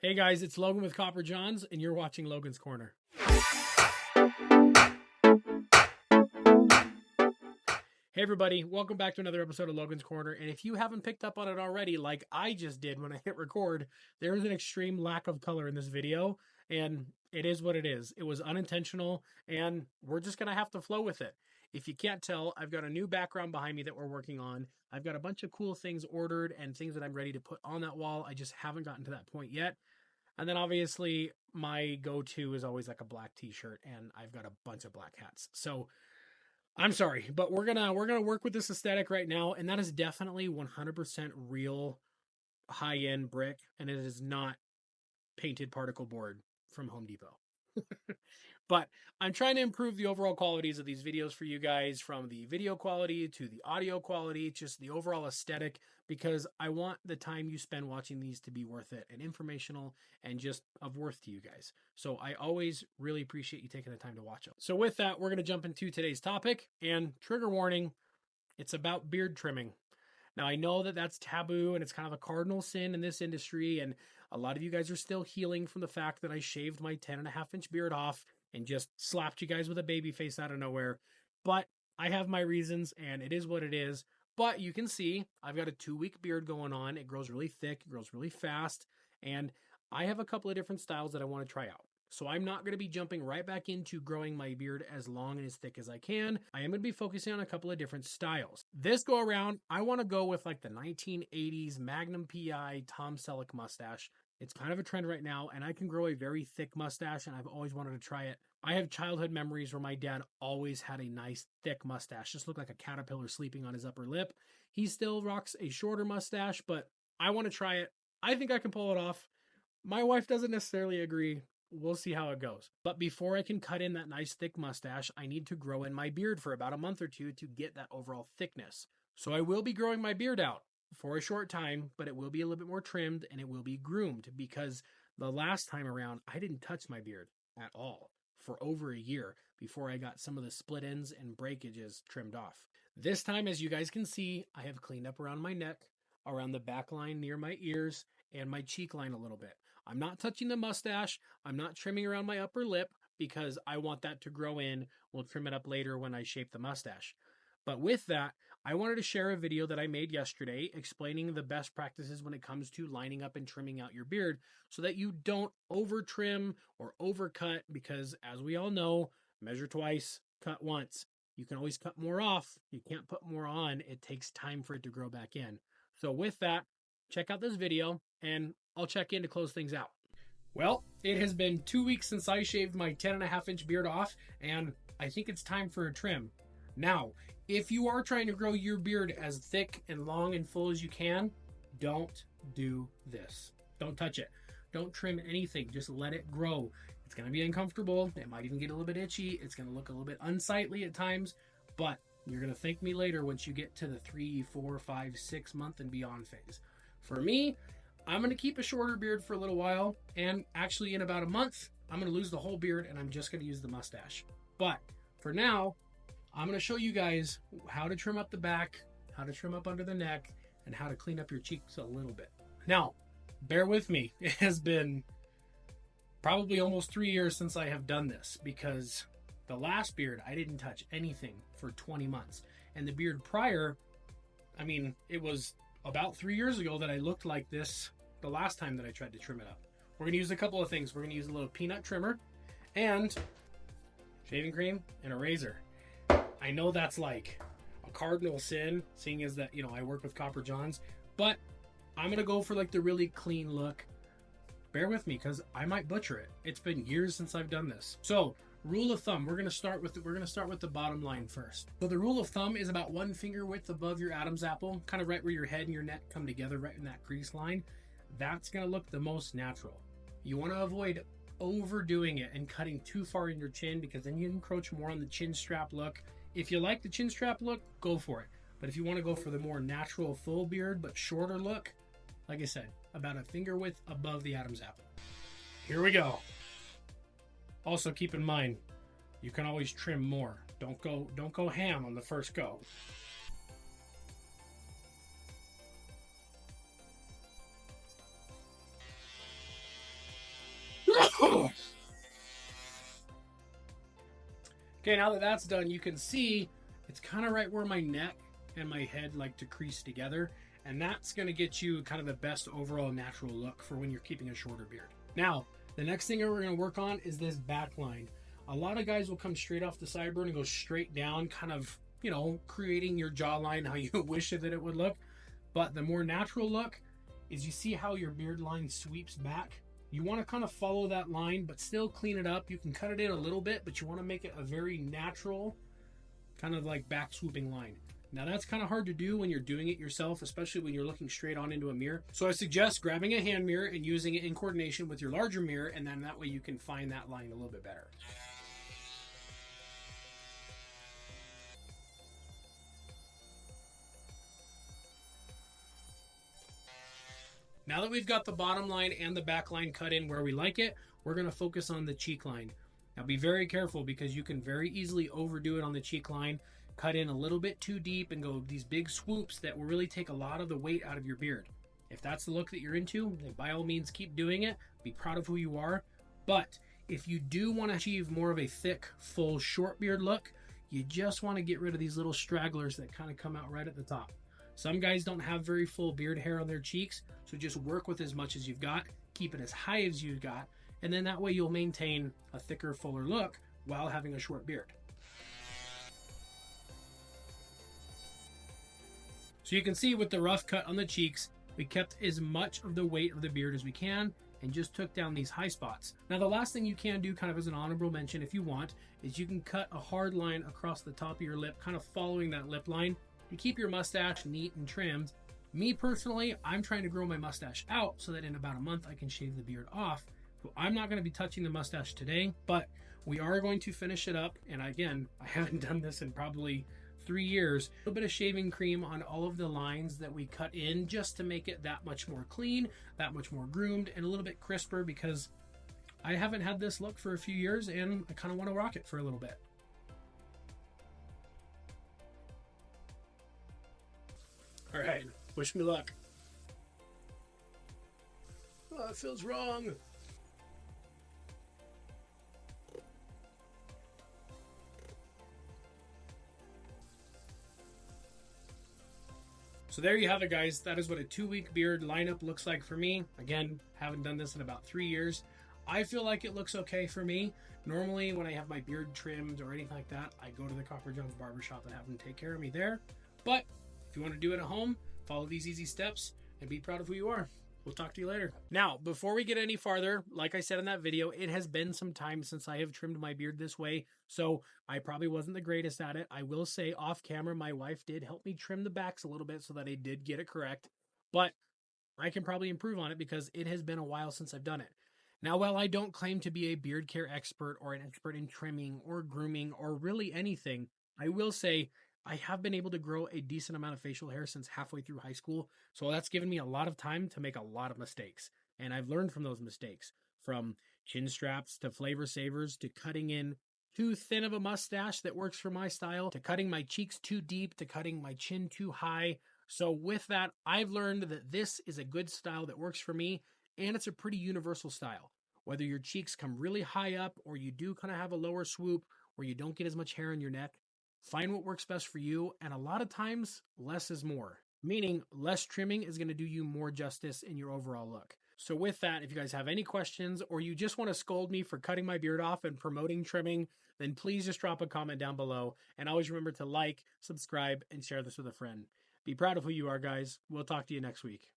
Hey guys, it's Logan with Copper Johns, and you're watching Logan's Corner. Hey everybody, welcome back to another episode of Logan's Corner, and if you haven't picked up on it already, like I just did when I hit record, there is an extreme lack of color in this video, and it is what it is. It was unintentional, and we're just going to have to flow with it. If you can't tell, I've got a new background behind me that we're working on. I've got a bunch of cool things ordered and things that I'm ready to put on that wall. I just haven't gotten to that point yet. And then obviously my go-to is always like a black t-shirt, and I've got a bunch of black hats. So I'm sorry, but we're gonna work with this aesthetic right now, and that is definitely 100% real high-end brick, and it is not painted particle board from Home Depot. But I'm trying to improve the overall qualities of these videos for you guys, from the video quality to the audio quality, just the overall aesthetic, because I want the time you spend watching these to be worth it and informational and just of worth to you guys. So I always really appreciate you taking the time to watch them. So with that, we're going to jump into today's topic, and trigger warning, it's about beard trimming. Now, I know that that's taboo and it's kind of a cardinal sin in this industry, and a lot of you guys are still healing from the fact that I shaved my 10.5-inch beard off and just slapped you guys with a baby face out of nowhere. But I have my reasons, and it is what it is. But you can see I've got a 2-week beard going on. It grows really thick, it grows really fast, and I have a couple of different styles that I want to try out. So I'm not going to be jumping right back into growing my beard as long and as thick as I can. I am going to be focusing on a couple of different styles. This go around, I want to go with like the 1980s Magnum PI Tom Selleck mustache. It's kind of a trend right now, and I can grow a very thick mustache, and I've always wanted to try it. I have childhood memories where my dad always had a nice thick mustache, just looked like a caterpillar sleeping on his upper lip. He still rocks a shorter mustache, but I want to try it. I think I can pull it off. My wife doesn't necessarily agree. We'll see how it goes. But before I can cut in that nice thick mustache, I need to grow in my beard for about a month or two to get that overall thickness. So I will be growing my beard out for a short time, but it will be a little bit more trimmed and it will be groomed, because the last time around, I didn't touch my beard at all for over a year before I got some of the split ends and breakages trimmed off. This time, as you guys can see, I have cleaned up around my neck, around the back line near my ears, and my cheek line a little bit. I'm not touching the mustache. I'm not trimming around my upper lip because I want that to grow in. We'll trim it up later when I shape the mustache. But with that, I wanted to share a video that I made yesterday explaining the best practices when it comes to lining up and trimming out your beard so that you don't over trim or overcut, because as we all know, measure twice, cut once. You can always cut more off. You can't put more on. It takes time for it to grow back in. So with that, check out this video and I'll check in to close things out. Well, it has been 2 weeks since I shaved my 10.5-inch beard off, and I think it's time for a trim. Now, if you are trying to grow your beard as thick and long and full as you can, don't do this. Don't touch it. Don't trim anything. Just let it grow. It's going to be uncomfortable. It might even get a little bit itchy. It's going to look a little bit unsightly at times, but you're going to thank me later once you get to the 3, 4, 5, 6 month and beyond phase. For me, I'm going to keep a shorter beard for a little while, and actually in about a month, I'm going to lose the whole beard and I'm just going to use the mustache. But for now, I'm going to show you guys how to trim up the back, how to trim up under the neck, and how to clean up your cheeks a little bit. Now, bear with me. It has been probably almost 3 years since I have done this, because the last beard, I didn't touch anything for 20 months. And the beard prior, I mean, it was about 3 years ago that I looked like this the last time that I tried to trim it up. We're going to use a couple of things. We're going to use a little peanut trimmer and shaving cream and a razor. I know that's like a cardinal sin, seeing as that, you know, I work with Copper Johns, but I'm going to go for like the really clean look. Bear with me because I might butcher it. It's been years since I've done this. So, rule of thumb, we're going to start with the bottom line first. So the rule of thumb is about 1 finger width above your Adam's apple, kind of right where your head and your neck come together, right in that crease line. That's going to look the most natural. You want to avoid overdoing it and cutting too far in your chin, because then you encroach more on the chin strap look. If you like the chin strap look, go for it. But if you want to go for the more natural full beard but shorter look, like I said, about a finger width above the Adam's apple. Here we go. Also keep in mind, you can always trim more. Don't go ham on the first go. Okay, now that that's done, you can see it's kind of right where my neck and my head like to crease together. And that's going to get you kind of the best overall natural look for when you're keeping a shorter beard. Now, the next thing we're going to work on is this back line. A lot of guys will come straight off the sideburn and go straight down, kind of, you know, creating your jawline how you wish that it would look. But the more natural look is, you see how your beard line sweeps back? You want to kind of follow that line, but still clean it up. You can cut it in a little bit, but you want to make it a very natural, kind of like back swooping line. Now that's kind of hard to do when you're doing it yourself, especially when you're looking straight on into a mirror. So I suggest grabbing a hand mirror and using it in coordination with your larger mirror, and then that way you can find that line a little bit better. Now that we've got the bottom line and the back line cut in where we like it, we're going to focus on the cheek line. Now be very careful, because you can very easily overdo it on the cheek line, cut in a little bit too deep and go these big swoops that will really take a lot of the weight out of your beard. If that's the look that you're into, then by all means keep doing it. Be proud of who you are. But if you do want to achieve more of a thick, full, short beard look, you just want to get rid of these little stragglers that kind of come out right at the top. Some guys don't have very full beard hair on their cheeks, so just work with as much as you've got, keep it as high as you've got, and then that way you'll maintain a thicker, fuller look while having a short beard. So you can see with the rough cut on the cheeks, we kept as much of the weight of the beard as we can and just took down these high spots. Now the last thing you can do, kind of as an honorable mention if you want, is you can cut a hard line across the top of your lip, kind of following that lip line, to keep your mustache neat and trimmed. Me personally, I'm trying to grow my mustache out so that in about a month I can shave the beard off. So I'm not going to be touching the mustache today, but we are going to finish it up. And again, I haven't done this in probably 3 years. A little bit of shaving cream on all of the lines that we cut in, just to make it that much more clean, that much more groomed, and a little bit crisper, because I haven't had this look for a few years and I kind of want to rock it for a little bit. All right, wish me luck. Oh, it feels wrong. So there you have it, guys. That is what a 2-week beard lineup looks like for me. Again, haven't done this in about 3 years. I feel like it looks okay for me. Normally, when I have my beard trimmed or anything like that, I go to the Copper Jones barbershop and have them take care of me there. But if you want to do it at home, follow these easy steps and be proud of who you are. We'll talk to you later. Now, before we get any farther, like I said in that video, it has been some time since I have trimmed my beard this way, so I probably wasn't the greatest at it. I will say off camera, my wife did help me trim the backs a little bit so that I did get it correct, but I can probably improve on it because it has been a while since I've done it. Now, while I don't claim to be a beard care expert or an expert in trimming or grooming or really anything, I will say I have been able to grow a decent amount of facial hair since halfway through high school, so that's given me a lot of time to make a lot of mistakes. And I've learned from those mistakes, from chin straps to flavor savers to cutting in too thin of a mustache that works for my style, to cutting my cheeks too deep, to cutting my chin too high. So with that, I've learned that this is a good style that works for me, and it's a pretty universal style. Whether your cheeks come really high up or you do kind of have a lower swoop or you don't get as much hair on your neck, find what works best for you, and a lot of times, less is more. Meaning, less trimming is going to do you more justice in your overall look. So with that, if you guys have any questions, or you just want to scold me for cutting my beard off and promoting trimming, then please just drop a comment down below. And always remember to like, subscribe, and share this with a friend. Be proud of who you are, guys. We'll talk to you next week.